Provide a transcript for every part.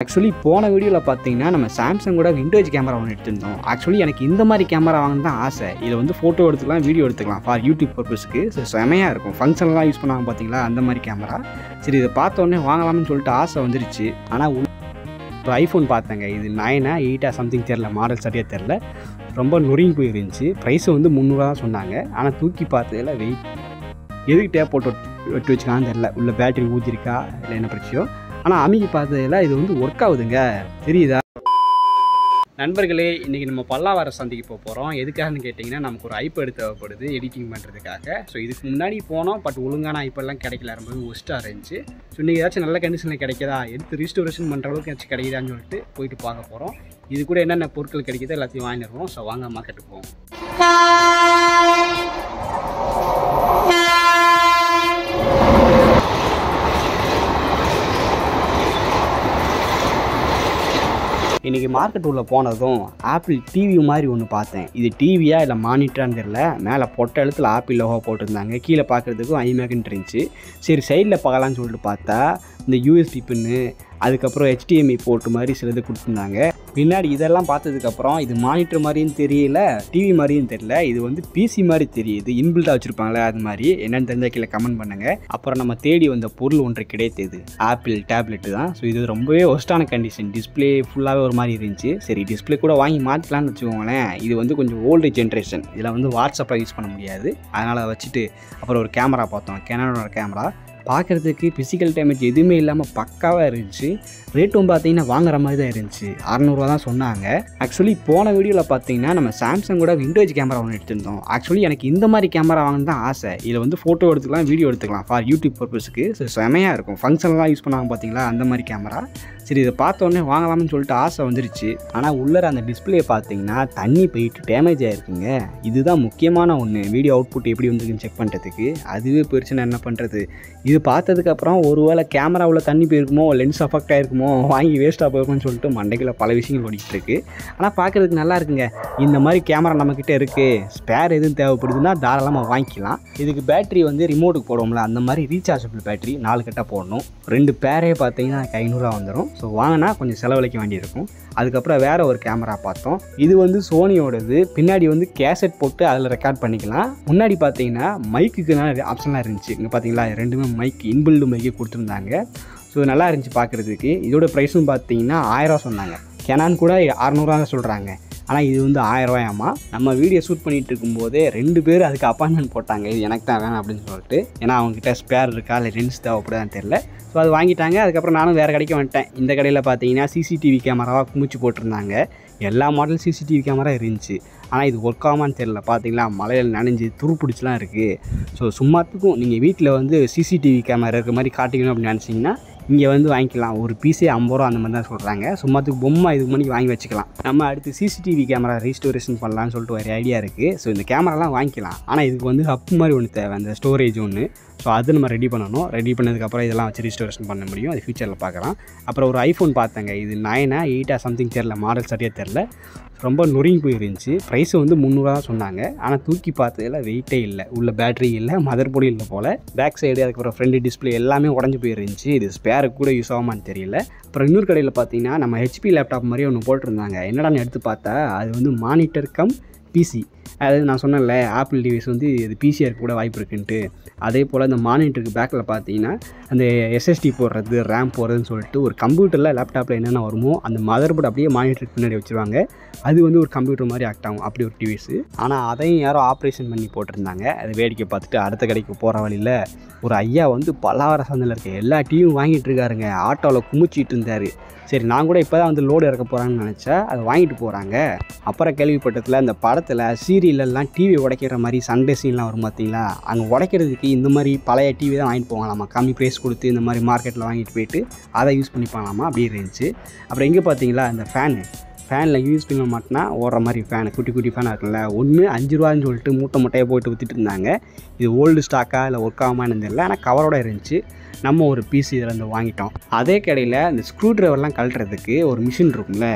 Actually போன வீடியோவில் பார்த்தீங்கன்னா நம்ம சாம்சங்கோட விண்டேஜ் கேமரா ஒன்று எடுத்திருந்தோம். ஆக்சுவலி எனக்கு இந்த மாதிரி கேமரா வாங்கணும் தான் ஆசை. இதில் வந்து ஃபோட்டோ எடுத்துக்கலாம், வீடியோ எடுத்துக்கலாம் ஃபார் யூடியூப் பர்பஸ்க்கு. சரி, செமையாக இருக்கும். ஃபங்க்ஷன்லாம் யூஸ் பண்ணுவாங்க பார்த்தீங்களா, அந்த மாதிரி கேமரா. சரி, இதை பார்த்தோன்னே வாங்கலாம்னு சொல்லிட்டு ஆசை வந்துருச்சு. ஆனால் ஒரு ஐஃபோன் பார்த்தேங்க. இது 9 8 சம்திங் தெரில, மாடல் சரியாக தெரில. ரொம்ப நொறுங்கி போயிருந்துச்சு. ப்ரைஸு வந்து 300 தான் சொன்னாங்க. ஆனால் தூக்கி பார்த்ததில் வெயிட் எதுக்கு டேப் போட்டு வெட்டி வச்சுக்கான்னு தெரில. உள்ள பேட்டரி ஊற்றிருக்கா இல்லை என்ன பிரச்சனையோ. ஆனால் அமுக்கி பார்த்ததில் இது வந்து ஒர்க் ஆகுதுங்க, தெரியுதா நண்பர்களே? இன்றைக்கி நம்ம பல்லாவர சந்தைக்கு போகிறோம். எதுக்காகன்னு கேட்டிங்கன்னா, நமக்கு ஒரு ஐபேடு தேவைப்படுது எடிட்டிங் பண்ணுறதுக்காக. ஸோ இதுக்கு முன்னாடி போனோம், பட் ஒழுங்கான ஐபேடெலாம் கிடைக்கல, ரொம்ப ஒஸ்ட்டாக இருந்துச்சு. ஸோ இன்றைக்கி ஏதாச்சும் நல்ல கண்டிஷனில் கிடைக்குதா, எடுத்து ரீஸ்டோரேஷன் பண்ணுற அளவுக்கு ஏதாச்சும் கிடைக்குதான்னு சொல்லிட்டு போயிட்டு பார்க்க போகிறோம். இது கூட என்னென்ன பொருட்கள் கிடைக்குதோ எல்லாத்தையும் வாங்கிடுவோம். ஸோ வாங்க மார்க்கெட்டுக்கு போவோம். இன்றைக்கி மார்க்கெட் உள்ளே போனதும் ஆப்பிள் டிவி மாதிரி ஒன்று பார்த்தேன். இது டிவியா இல்லை மானிட்டரான்னு தெரியல. மேலே பொட்டை எழுத்தில் ஆப்பிள் லோகோ போட்டிருந்தாங்க. கீழே பார்க்குறதுக்கும் ஐமேக்குன்னு இருந்துச்சு. சரி, சைடில் பார்க்கலான்னு சொல்லிட்டு பார்த்தா இந்த யூஎஸ்பி பின்னு, அதுக்கப்புறம் HDMI போர்ட்டு மாதிரி சிலது கொடுத்துருந்தாங்க. பின்னாடி இதெல்லாம் பார்த்ததுக்கப்புறம் இது மானிட்டர் மாதிரியும் தெரியல, டிவி மாதிரியும் தெரியல. இது வந்து பிசி மாதிரி தெரியுது. இன்பில்ட்டாக வச்சுருப்பாங்களே, அது மாதிரி என்னென்னு தெரிஞ்சால் கீழே கமெண்ட் பண்ணுங்கள். அப்புறம் நம்ம தேடி வந்த பொருள் ஒன்று கிடைத்தது. ஆப்பிள் டேப்லெட்டு தான். ஸோ இது ரொம்பவே ஒஸ்ட்டான கண்டிஷன். டிஸ்பிளே ஃபுல்லாகவே ஒரு மாதிரி இருந்துச்சு. சரி, டிஸ்பிளே கூட வாங்கி மாற்றிக்கலான்னு வச்சுக்கோங்களேன். இது வந்து கொஞ்சம் ஓல்டு ஜென்ரேஷன். இதில் வந்து வாட்ஸ்அப்பில் யூஸ் பண்ண முடியாது. அதனால் அதை வச்சுட்டு அப்புறம் ஒரு கேமரா பார்த்தோம். கேனனோட கேமரா பார்க்குறதுக்கு ஃபிசிக்கல் டேமேஜ் எதுவுமே இல்லாமல் பக்காவாக இருந்துச்சு. ரேட்டும் பார்த்தீங்கன்னா வாங்குற மாதிரி தான் இருந்துச்சு. 600 தான் சொன்னாங்க. ஆக்சுவலி போன வீடியோவில் பார்த்தீங்கன்னா நம்ம சாம்சங்கோட விண்டேஜ் கேமரா ஒன்று எடுத்திருந்தோம். ஆக்சுவலி எனக்கு இந்த மாதிரி கேமரா வாங்கணும் தான் ஆசை. இதில் வந்து ஃபோட்டோ எடுத்துக்கலாம், வீடியோ எடுத்துக்கலாம் ஃபார் யூடியூப் பர்பஸ்க்கு. ஸோ செமையாக இருக்கும். ஃபங்க்ஷன்லாம் யூஸ் பண்ணுவாங்க பார்த்தீங்களா, அந்த மாதிரி கேமரா. சரி, இதை பார்த்தோன்னே வாங்கலாம்னு சொல்லிட்டு ஆசை வந்துருச்சு. ஆனால் உள்ளே அந்த டிஸ்பிளே பார்த்தீங்கன்னா தண்ணி போயிட்டு டேமேஜ் ஆகிருக்குங்க. இதுதான் முக்கியமான ஒன்று. வீடியோ அவுட்புட் எப்படி வந்துருக்குன்னு செக் பண்ணுறதுக்கு. அதுவே போயிடுச்சுன்னா என்ன பண்ணுறது? இது பார்த்ததுக்கப்புறம் ஒருவேளை கேமராவில் தண்ணி போயிருக்குமோ, லென்ஸ் அஃபெக்ட் ஆகிருக்குமோ, வாங்கி வேஸ்ட்டாக போயிருக்கும்னு சொல்லிட்டு மண்டைக்குள்ள பல விஷயங்கள் ஓடிக்கிட்டு இருக்கு. ஆனால் பார்க்குறதுக்கு நல்லா இருக்குங்க. இந்த மாதிரி கேமரா நம்மக்கிட்ட இருக்குது. ஸ்பேர் எதுவும் தேவைப்படுதுன்னா தாராளமாக வாங்கிக்கலாம். இதுக்கு பேட்டரி வந்து ரிமோட்டுக்கு போடுவோம்ல, அந்த மாதிரி ரீசார்ஜபிள் பேட்டரி 4 கட்டாக போடணும். 2 பேரே பார்த்தீங்கன்னா 500 வந்துடும். ஸோ வாங்கினா கொஞ்சம் செலவழிக்க வேண்டியிருக்கும். அதுக்கப்புறம் வேறு ஒரு கேமரா பார்த்தோம். இது வந்து சோனியோடது. பின்னாடி வந்து கேசட் போட்டு அதில் ரெக்கார்ட் பண்ணிக்கலாம். முன்னாடி பார்த்தீங்கன்னா மைக்குக்கு ஆப்ஷன்லாம் இருந்துச்சு. இங்கே பார்த்தீங்களா, ரெண்டுமே மைக், இன்பில்டு மைக்கே கொடுத்துருந்தாங்க. ஸோ நல்லா இருந்துச்சு பார்க்குறதுக்கு. இதோட ப்ரைஸும் பார்த்தீங்கன்னா 1000 சொன்னாங்க. கெனான் கூட 600 தான் சொல்கிறாங்க. ஆனால் இது வந்து 1000 ரூபாயாமா. நம்ம வீடியோ ஷூட் பண்ணிகிட்டு இருக்கும்போதே 2 பேர் அதுக்கு அப்பாயின்மெண்ட் போட்டாங்க. இது எனக்கு தான் வேணும் அப்படின்னு சொல்லிட்டு. ஏன்னா அவங்ககிட்ட ஸ்பேர் இருக்கா இல்லை லென்ஸ் தேவைப்படுதான்னு தெரில. ஸோ அது வாங்கிட்டாங்க. அதுக்கப்புறம் நானும் வேறு கடைக்கு வந்துட்டேன். இந்த கடையில் பார்த்தீங்கன்னா சிசிடிவி கேமராவாக குமிச்சு போட்டிருந்தாங்க. எல்லா மாடல் சிசிடிவி கேமரா இருந்துச்சு. ஆனால் இது ஒர்க் ஆகாமான்னு தெரில. பார்த்தீங்களா, மலையில் நனைஞ்சு துருப்பிடிச்சலாம் இருக்குது. ஸோ சும்மாத்துக்கும் நீங்கள் வீட்டில் வந்து சிசிடிவி கேமரா இருக்கிற மாதிரி காட்டிக்கணும் அப்படின்னு நினச்சிங்கன்னா இங்கே வந்து வாங்கிக்கலாம். ஒரு பீஸே 50 ரூபா அந்த மாதிரி தான் சொல்கிறாங்க. சும்மாத்துக்கு பொம்மை இதுக்கு மணிக்கு வாங்கி வச்சுக்கலாம். நம்ம அடுத்து சிசிடிவி கேமரா ரீஸ்டோரேஷன் பண்ணலான்னு சொல்லிட்டு ஒரு ஐடியா இருக்குது. ஸோ இந்த கேமராலாம் வாங்கிக்கலாம். ஆனால் இதுக்கு வந்து ஹப் மாதிரி ஒன்று தேவை, அந்த ஸ்டோரேஜ் ஒன்று. ஸோ அது நம்ம ரெடி பண்ணணும். ரெடி பண்ணதுக்கப்புறம் இதெல்லாம் வச்சு ரீஸ்டோரேஷன் பண்ண முடியும். அது ஃபியூச்சரில் பார்க்கலாம். அப்புறம் ஒரு ஐஃபோன் பார்த்தேங்க. இது 9 8 சம்திங் தெரில, மாடல் சரியாக தெரில. ரொம்ப நொறுங்கி போயிருந்துச்சு. ப்ரைஸு வந்து 300 தான் சொன்னாங்க. ஆனால் தூக்கி பார்த்ததில் வெயிட்டே இல்லை. உள்ள பேட்டரி இல்லை, மதர் போர்டு இல்லை போல். பேக் சைடு அதுக்கப்புறம் ஃப்ரண்ட் டிஸ்பிளே எல்லாமே உடஞ்சி போயிருந்துச்சு. இது ஸ்பேருக்கு கூட யூஸ் ஆகுமான்னு தெரியல. அப்புறம் இன்னொரு கடையில் பார்த்தீங்கன்னா நம்ம HP லேப்டாப் மாதிரி ஒன்று போட்டிருந்தாங்க. என்னடான்னு எடுத்து பார்த்தா அது வந்து மானிட்டர் கம் பிசி. அதாவது நான் சொன்னேன்ல, ஆப்பிள் டிவைஸ் வந்து இது பிசியாக இருக்க கூட வாய்ப்பு இருக்குன்ட்டு. அதே போல் இந்த மானிட்டருக்கு பேக்கில் பார்த்தீங்கன்னா அந்த SSD போடுறது, ரேம் போடுறதுன்னு சொல்லிட்டு ஒரு கம்ப்யூட்டரில் லேப்டாப்பில் என்னென்ன வருமோ அந்த மதர் போர்டு அப்படியே மானிட்டருக்கு பின்னாடி வச்சுருவாங்க. அது வந்து ஒரு கம்ப்யூட்டர் மாதிரி ஆக்ட் ஆகும். அப்படி ஒரு டிவைஸு. ஆனால் அதையும் யாரோ ஆப்ரேஷன் பண்ணி போட்டிருந்தாங்க. அதை வேடிக்கை பார்த்துட்டு அடுத்த கடைக்கு போகிற வழியில் ஒரு ஐயா வந்து பல்லாவர சந்தையில் இருக்க எல்லா டிவியும் வாங்கிட்டு இருக்காருங்க. ஆட்டோவில் குமிச்சிட்டு இருந்தார். சரி, நான் கூட இப்போ தான் வந்து லோடு இறக்க போகிறாங்கன்னு நினச்சா அதை வாங்கிட்டு போகிறாங்க. அப்புறம் கேள்விப்பட்டதில் இந்த படத்தில் சீரியலெல்லாம் டிவி உடைக்கிற மாதிரி சண்டே சீன்லாம் வரும் பார்த்தீங்களா, அங்கே உடைக்கிறதுக்கு இந்த மாதிரி பழைய டிவி தான் வாங்கிட்டு போகலாமா. கம்மி ப்ரைஸ் கொடுத்து இந்த மாதிரி மார்க்கெட்டில் வாங்கிட்டு போயிட்டு அதை யூஸ் பண்ணிப்பாங்களாமா. அப்படி இருந்துச்சு. அப்புறம் எங்கே பார்த்தீங்களா இந்த ஃபேனில் யூஸ் பண்ண மாட்டினா ஓடுற மாதிரி ஃபேனு, குட்டி குட்டி ஃபேனாக இருக்குல்ல, ஒன்று 5 ரூபான்னு சொல்லிட்டு மூட்டையாக போயிட்டு விற்றுட்டு இருந்தாங்க. இது ஓல்டு ஸ்டாக்கா இல்லை ஒர்க் ஆகாமான்னு தெரியல. ஆனால் கவரோட இருந்துச்சு. நம்ம ஒரு பீஸ் இதில் வந்து வாங்கிட்டோம். அதே கடையில் இந்த ஸ்க்ரூ ட்ரைவர்லாம் கழட்டுறதுக்கு ஒரு மிஷின் இருக்கும்ல,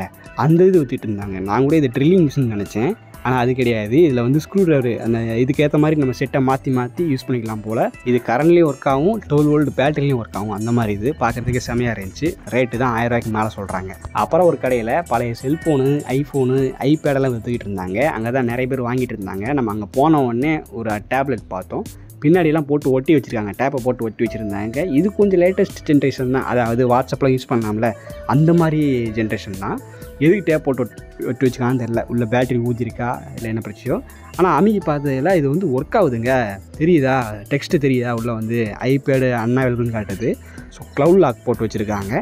அந்த இது விற்றுட்டு இருந்தாங்க. நான் கூட இது ட்ரில்லிங் மிஷின் நினச்சேன். ஆனால் அது கிடையாது. இதில் வந்து ஸ்க்ரூ ட்ரைவர் அந்த இதுக்கேற்ற மாதிரி நம்ம செட்டை மாற்றி யூஸ் பண்ணிக்கலாம் போல். இது கரண்ட்லேயும் ஒர்க் ஆகும், 12 வோல்ட் பேட்டரிலையும் ஒர்க் ஆகும். அந்த மாதிரி இது பார்க்குறதுக்கு செமையாக இருந்துச்சு. ரேட்டு தான் 1000 ரூபாய்க்கு மேலே சொல்கிறாங்க. அப்புறம் ஒரு கடையில் பழைய செல்ஃபோனு, ஐஃபோனு, ஐபேடெல்லாம் விற்றுக்கிட்டு இருந்தாங்க. அங்கே தான் நிறைய பேர் வாங்கிட்டு இருந்தாங்க. நம்ம அங்கே போன உடனே ஒரு டேப்லெட் பார்த்தோம். பின்னாடிலாம் போட்டு ஒட்டி வச்சுருக்காங்க, டேப்பை போட்டு ஒட்டி வச்சுருந்தாங்க. இது கொஞ்சம் லேட்டஸ்ட் ஜென்ரேஷன் தான். அதாவது வாட்ஸ்அப்பில் யூஸ் பண்ணலாம்ல, அந்த மாதிரி ஜென்ரேஷன் தான். எதுக்கு டேப் போட்டு ஒட்டி வச்சுக்கான்னு தெரில. உள்ள பேட்டரி ஊற்றிருக்கா இல்லை என்ன பிரச்சனையோ. ஆனால் அமைக்கி பார்த்ததில் இது வந்து ஒர்க் ஆகுதுங்க. தெரியுதா, டெக்ஸ்ட்டு தெரியுதா, உள்ளே வந்து ஐபேடு அன்அவைலபிள்னு காட்டுது. ஸோ க்ளவுட் லாக் போட்டு வச்சுருக்காங்க.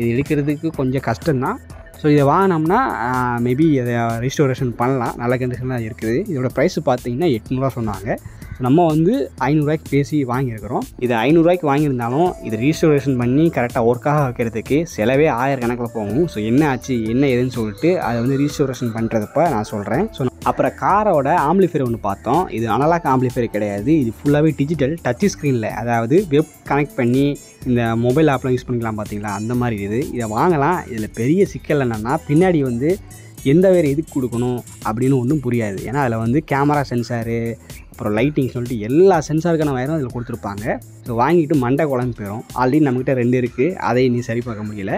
இது எடுக்கிறதுக்கு கொஞ்சம் கஷ்டம்தான். ஸோ இதை வாங்கினோம்னா மேபி அதை ரெஸ்டோரேஷன் பண்ணலாம். நல்ல கண்டிஷன்லாம் இருக்குது. இதோட ப்ரைஸ் பார்த்தீங்கன்னா 800 சொன்னாங்க. நம்ம வந்து 500 ரூபாய்க்கு பேசி வாங்கியிருக்கிறோம். இது 500 ரூபாய்க்கு வாங்கியிருந்தாலும் இது ரீஸ்டோரேஷன் பண்ணி கரெக்டாக ஒர்க்காக வைக்கிறதுக்கு செலவே 1000 கணக்கில் போகும். ஸோ என்ன ஆச்சு என்ன ஏதுன்னு சொல்லிட்டு அதை வந்து ரீஸ்டோரேஷன் பண்ணுறதப்ப நான் சொல்கிறேன். ஸோ அப்புறம் காரோட ஆம்பிளிஃபையர் ஒன்று பார்த்தோம். இது அனலாக் ஆம்பிளிஃபையர் கிடையாது. இது ஃபுல்லாகவே டிஜிட்டல் டச் ஸ்க்ரீனில், அதாவது வெப் கனெக்ட் பண்ணி இந்த மொபைல் ஆப்லாம் யூஸ் பண்ணிக்கலாம் பார்த்தீங்களா, அந்த மாதிரி இதை வாங்கலாம். இதில் பெரிய சிக்கல் என்னென்னா பின்னாடி வந்து எந்த வேறு இதுக்கு கொடுக்கணும் அப்படின்னு ஒன்றும் புரியாது. ஏன்னா அதில் வந்து கேமரா சென்சாரு, அப்புறம் லைட்டிங் சொல்லிட்டு எல்லா சென்சாருக்கான வயரும் அதில் கொடுத்துருப்பாங்க. ஸோ வாங்கிட்டு மண்டை குழம்பு போயிடும். ஆல்ரெடி நம்மக்கிட்ட 2 இருக்குது, அதை நீ சரி பார்க்க முடியல.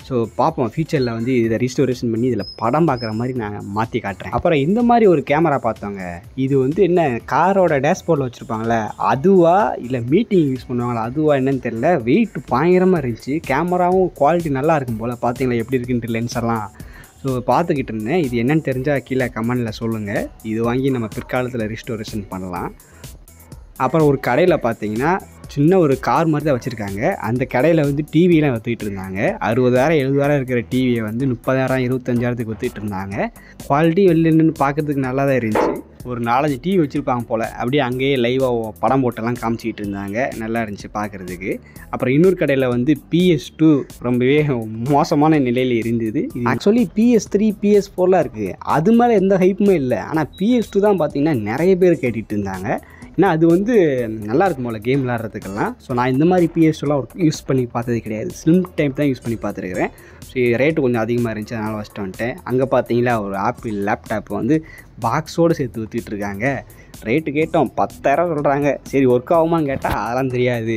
ஸோ பார்ப்போம் ஃபியூச்சரில் வந்து இதை ரீஸ்டோரேஷன் பண்ணி இதில் படம் பார்க்குற மாதிரி நான் மாற்றி காட்டுறேன். அப்புறம் இந்த மாதிரி ஒரு கேமரா பார்த்தோங்க. இது வந்து என்ன காரோட டேஷ்போர்டில் வச்சுருப்பாங்களே அதுவா இல்லை மீட்டிங் யூஸ் பண்ணுவாங்களா அதுவா என்னன்னு தெரியல. வெயிட் பயங்கரமாக இருந்துச்சு. கேமராவும் குவாலிட்டி நல்லா இருக்கும் போல். பார்த்தீங்களா எப்படி இருக்குன்ட்டு லென்ஸ் எல்லாம். ஸோ பார்த்துக்கிட்டு இருந்தேன். இது என்னென்னு தெரிஞ்சால் கீழே கமெண்டில் சொல்லுங்கள். இது வாங்கி நம்ம பிற்காலத்தில் ரீஸ்டோரேஷன் பண்ணலாம். அப்புறம் ஒரு கடையில் பார்த்தீங்கன்னா சின்ன ஒரு கார் மாதிரி தான் வச்சுருக்காங்க. அந்த கடையில் வந்து டிவியெலாம் விற்றுக்கிட்டு இருந்தாங்க. 60,000 70,000 இருக்கிற டிவியை வந்து 30,000 25,000க்கு விற்றுக்கிட்டு இருந்தாங்க. குவாலிட்டி வெளில நின்று பார்க்கறதுக்கு நல்லா தான் இருந்துச்சு. ஒரு 4-5 டிவி வச்சுருப்பாங்க போல். அப்படியே அங்கேயே லைவாக படம் போட்டெல்லாம் காமிச்சிக்கிட்டு இருந்தாங்க. நல்லா இருந்துச்சு பார்க்குறதுக்கு. அப்புறம் இன்னொரு கடையில் வந்து PS2 ரொம்பவே மோசமான நிலையில் இருந்தது. ஆக்சுவலி PS3 PS4லாம் இருக்குது. அது மேலே எந்த ஹைப்புமே இல்லை. ஆனால் PS2 தான் பார்த்திங்கன்னா நிறைய பேர் கேட்டுகிட்டு இருந்தாங்க. ஏன்னா அது வந்து நல்லா இருக்கும் போல் கேம் விளாட்றதுக்கெல்லாம். ஸோ நான் இந்த மாதிரி PS2லாம் யூஸ் பண்ணி பார்த்தது கிடையாது. ஸ்லிம் டைப் தான் யூஸ் பண்ணி பார்த்துருக்குறேன். ஸோ ரேட்டு கொஞ்சம் அதிகமாக இருந்துச்சு, அதனால் வச்சுட்டு வந்துட்டேன். அங்கே பார்த்தீங்களா ஒரு ஆப்பிள் லேப்டாப் வந்து பாக்ஸோடு சேர்த்து விற்றுட்டு இருக்காங்க. ரேட்டு கேட்டோம் 10,000 சொல்கிறாங்க. சரி ஒர்க் ஆகுமான்னு கேட்டால் அதெல்லாம் தெரியாது,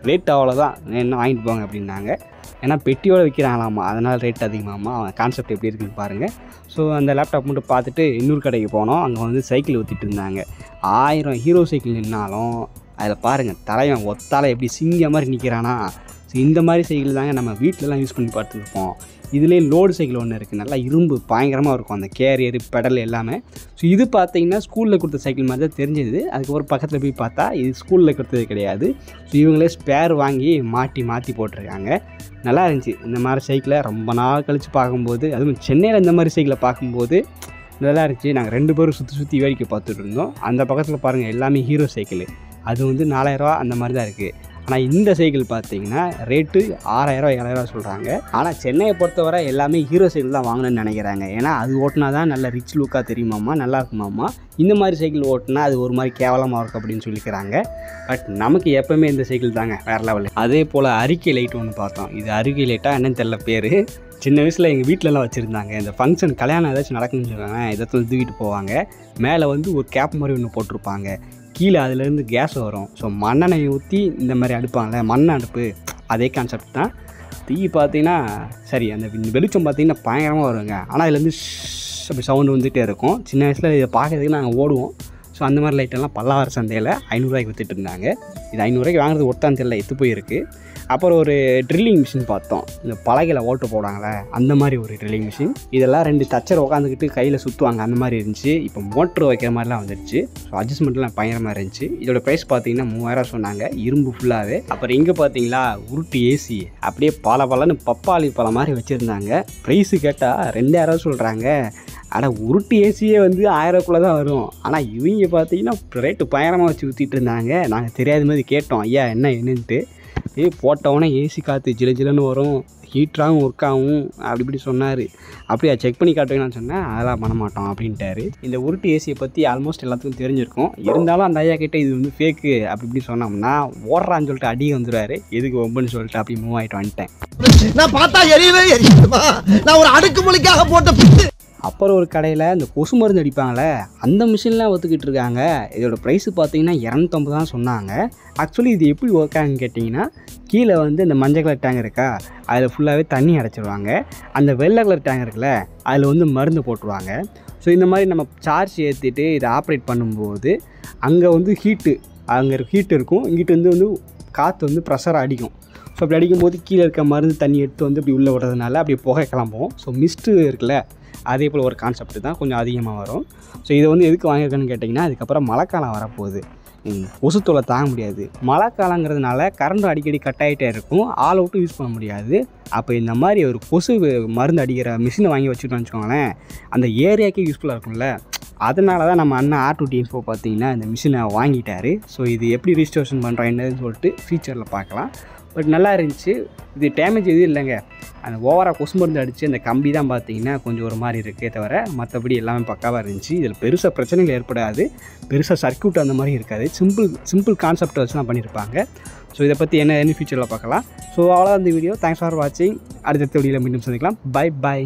ரேட் அவ்வளோதான், என்ன வாங்கிட்டு போங்க அப்படின்னாங்க. ஏன்னா பெட்டியோடு விற்கிறாங்களாமா, அதனால் ரேட் அதிகமாகமா. அவன் கான்செப்ட் எப்படி இருக்குன்னு பாருங்கள். ஸோ அந்த லேப்டாப் மட்டும் பார்த்துட்டு இன்னொரு கடைக்கு போனோம். அங்கே வந்து சைக்கிள் ஊற்றிட்டு இருந்தாங்க. 1000 ஹீரோ சைக்கிள் நின்னாலும் அதில் பாருங்கள் தலைவன் ஒத்தால எப்படி சிங்கம் மாதிரி நிற்கிறானா. ஸோ இந்த மாதிரி சைக்கிள் தாங்க நம்ம வீட்டிலலாம் யூஸ் பண்ணி பார்த்துருப்போம். இதுலேயே லோடு சைக்கிள் ஒன்று இருக்குது, நல்லா இரும்பு பயங்கரமாக இருக்கும் அந்த கேரியரு பெடல் எல்லாமே. ஸோ இது பார்த்தீங்கன்னா ஸ்கூலில் கொடுத்த சைக்கிள் மாதிரி தான் தெரிஞ்சது. அதுக்கப்புறம் பக்கத்தில் போய் பார்த்தா இது ஸ்கூலில் கொடுத்தது கிடையாது. ஸோ இவங்களே ஸ்பேர் வாங்கி மாற்றி போட்டிருக்காங்க. நல்லா இருந்துச்சு. இந்த மாதிரி சைக்கிளை ரொம்ப நாள் கழித்து பார்க்கும்போது, அதுவும் சென்னையில் இந்த மாதிரி சைக்கிளை பார்க்கும்போது நல்லா இருந்துச்சு. நாங்கள் 2 பேரும் சுற்றி வேடிக்கை பார்த்துட்டு இருந்தோம். அந்த பக்கத்தில் பாருங்கள் எல்லாமே ஹீரோ சைக்கிள். அது வந்து 4000 ரூபா அந்த மாதிரி தான் இருக்குது. ஆனால் இந்த சைக்கிள் பார்த்தீங்கன்னா ரேட்டு 6000 7000 சொல்கிறாங்க. ஆனால் சென்னையை பொறுத்தவரை எல்லாமே ஹீரோ சைக்கிள் தான் வாங்கணும்னு நினைக்கிறாங்க. ஏன்னா அது ஓட்டினா தான் நல்ல ரிச் லுக்காக தெரியுமாம்மா, நல்லா இருக்குமாம்மா. இந்த மாதிரி சைக்கிள் ஓட்டினா அது ஒரு மாதிரி கேவலமாக இருக்கும் அப்படின்னு சொல்லிக்கிறாங்க. பட் நமக்கு எப்போவுமே இந்த சைக்கிள் தாங்க வேறு லெவலில். அதே போல் அறிக்கை லைட் ஒன்று பார்த்தோம். இது அறிக்கை லைட்டாக என்னன்னு தெரியல பேர். சின்ன வயசில் எங்கள் வீட்டிலலாம் வச்சுருந்தாங்க. இந்த ஃபங்க்ஷன் கல்யாணம் ஏதாச்சும் நடக்குன்னு சொல்லுவாங்க, இதை தூக்கிட்டு போவாங்க. மேலே வந்து ஒரு கேப் மாதிரி ஒன்று போட்டிருப்பாங்க. கீழே அதுலேருந்து கேஸ் வரும். ஸோ மண்ணெண்ணெய் ஊற்றி இந்த மாதிரி அடுப்பாங்கள்ல, மண் அடுப்பு, அதே கான்செப்ட் தான். தீ பார்த்தீங்கன்னா சரி அந்த வெளிச்சம் பார்த்தீங்கன்னா பயங்கரமாக வருங்க. ஆனால் இதுலேருந்து அப்படி சவுண்டு வந்துகிட்டே இருக்கும். சின்ன வயசில் இதை பார்க்கறதுக்கு நாங்கள் ஓடுவோம். ஸோ அந்த மாதிரி லைட்டெல்லாம் பல்லாவர சந்தையில் 500 ரூபாய்க்கு விற்றுட்டு இருந்தாங்க. இது 500 ரூபாய்க்கு வாங்குறது ஒட்டான்னு தெரியல, எத்து போயிருக்கு. அப்புறம் ஒரு ட்ரில்லிங் மிஷின் பார்த்தோம். இந்த பலகையில் ஓட்டு போடாங்களே அந்த மாதிரி ஒரு ட்ரில்லிங் மிஷின். இதெல்லாம் 2 தச்சர் உட்காந்துக்கிட்டு கையில் சுற்றுவாங்க, அந்த மாதிரி இருந்துச்சு. இப்போ மோட்ரு வைக்கிற மாதிரிலாம் வந்துடுச்சு. ஸோ அட்ஜஸ்ட்மெண்ட்லாம் பயங்கரமாக இருந்துச்சு. இதோட ப்ரைஸ் பார்த்தீங்கன்னா 3000 சொன்னாங்க, இரும்பு ஃபுல்லாகவே. அப்புறம் இங்கே பார்த்தீங்களா உருட்டு ஏசி அப்படியே பலன்னு பப்பாளி பழம் மாதிரி வச்சுருந்தாங்க. ப்ரைஸு கேட்டால் 2000 சொல்கிறாங்க. ஆனால் உருட்டு ஏசியே வந்து 1000க்குள்ளே தான் வரும். ஆனால் இவங்க பார்த்தீங்கன்னா ரேட்டு பயங்கரமாக வச்சு ஊற்றிட்டு இருந்தாங்க. நாங்கள் தெரியாத மாதிரி கேட்டோம், ஐயா என்னன்ட்டு. போட்டவொடனே ஏசி காற்று ஜிலன்னு வரும், ஹீட்டராகவும் ஒர்க் ஆகும் அப்படி இப்படி சொன்னார். அப்படியா செக் பண்ணி காட்டுவேன்னு சொன்னேன். அதெல்லாம் பண்ண மாட்டோம் அப்படின்ட்டாரு. இந்த உருட்டு ஏசியை பற்றி ஆல்மோஸ்ட் எல்லாத்துக்கும் தெரிஞ்சிருக்கும். இருந்தாலும் அந்த ஐயா கிட்டே இது வந்து ஃபேக்கு அப்படி இப்படி சொன்னோம்னா ஓடுறான்னு சொல்லிட்டு அடி வந்துடுவார். எதுக்கு ஒம்புன்னு சொல்லிட்டு அப்படி மூவ் ஆகிட்டு வந்துட்டேன். நான் பார்த்தா எரியவே எரியுமா, நான் ஒரு அடுக்குமொழிக்காக போட்ட பிட்டு. அப்புறம் ஒரு கடையில் இந்த கொசு மருந்து அடிப்பாங்களே அந்த மிஷின்லாம் ஒத்துக்கிட்டு இருக்காங்க. இதோட ப்ரைஸு பார்த்தீங்கன்னா 250 தான் சொன்னாங்க. ஆக்சுவலி இது எப்படி ஒர்க் ஆகுன்னு கேட்டிங்கன்னா, கீழே வந்து இந்த மஞ்சள் கலர் டேங்க் இருக்கா, அதில் ஃபுல்லாகவே தண்ணி அடைச்சிடுவாங்க. அந்த வெள்ளை கலர் டேங்க் இருக்குல்ல, அதில் வந்து மருந்து போட்டுருவாங்க. ஸோ இந்த மாதிரி நம்ம சார்ஜ் ஏற்றிட்டு இதை ஆப்ரேட் பண்ணும்போது அங்கே வந்து அங்கே ஹீட் இருக்கும். இங்கிட்டு வந்து காற்று வந்து ப்ரெஷராக அடிக்கும். ஸோ அப்படி அடிக்கும்போது கீழே இருக்க மருந்து தண்ணி எடுத்து வந்து இப்படி உள்ளே விடுறதுனால அப்படி புகை கிளம்பும். ஸோ மிஸ்ட்டு இருக்குல்ல, அதே போல் ஒரு கான்செப்ட் தான், கொஞ்சம் அதிகமாக வரும். ஸோ இதை வந்து எதுக்கு வாங்கியிருக்கேன்னு கேட்டிங்கன்னா, அதுக்கப்புறம் மழைக்காலம் வரப்போகுது, கொசுத்தொலை தாங்க முடியாது. மழை காலங்கிறதுனால கரண்ட் அடிக்கடி கட் ஆகிட்டே இருக்கும், ஆல் அவுட்டும் யூஸ் பண்ண முடியாது. அப்போ இந்த மாதிரி ஒரு கொசு மருந்து அடிக்கிற மிஷினை வாங்கி வச்சுட்டோம்னு வச்சுக்கோங்களேன், அந்த ஏரியாக்கே யூஸ்ஃபுல்லாக இருக்கும்ல. அதனால தான் நம்ம அண்ணன் R2T Info பார்த்தீங்கன்னா இந்த மிஷினை வாங்கிட்டார். ஸோ இது எப்படி ரிஜிஸ்ட்ரேஷன் பண்ணுறான்னு சொல்லிட்டு ஃபியூச்சரில் பார்க்கலாம். பட் நல்லா இருந்துச்சு. இது டேமேஜ் எதுவும் இல்லைங்க. அந்த ஓவராக கொசு மருந்து அடித்து அந்த கம்பி தான் பார்த்தீங்கன்னா கொஞ்சம் ஒரு மாதிரி இருக்கே தவிர மற்றபடி எல்லாமே பக்காவாக இருந்துச்சு. இதில் பெருசாக பிரச்சனைகள் ஏற்படாது, பெருசாக சர்க்யூட் அந்த மாதிரி இருக்காது. சிம்பிள் கான்செப்ட் வச்சு தான் பண்ணியிருப்பாங்க. ஸோ இதை பற்றி என்ன ஃபியூச்சரில் பார்க்கலாம். ஸோ அவ்வளோ அந்த வீடியோ. தேங்க்ஸ் ஃபார் வாட்சிங். அடுத்த வீடியோவில் மீண்டும் சந்திக்கலாம். பை.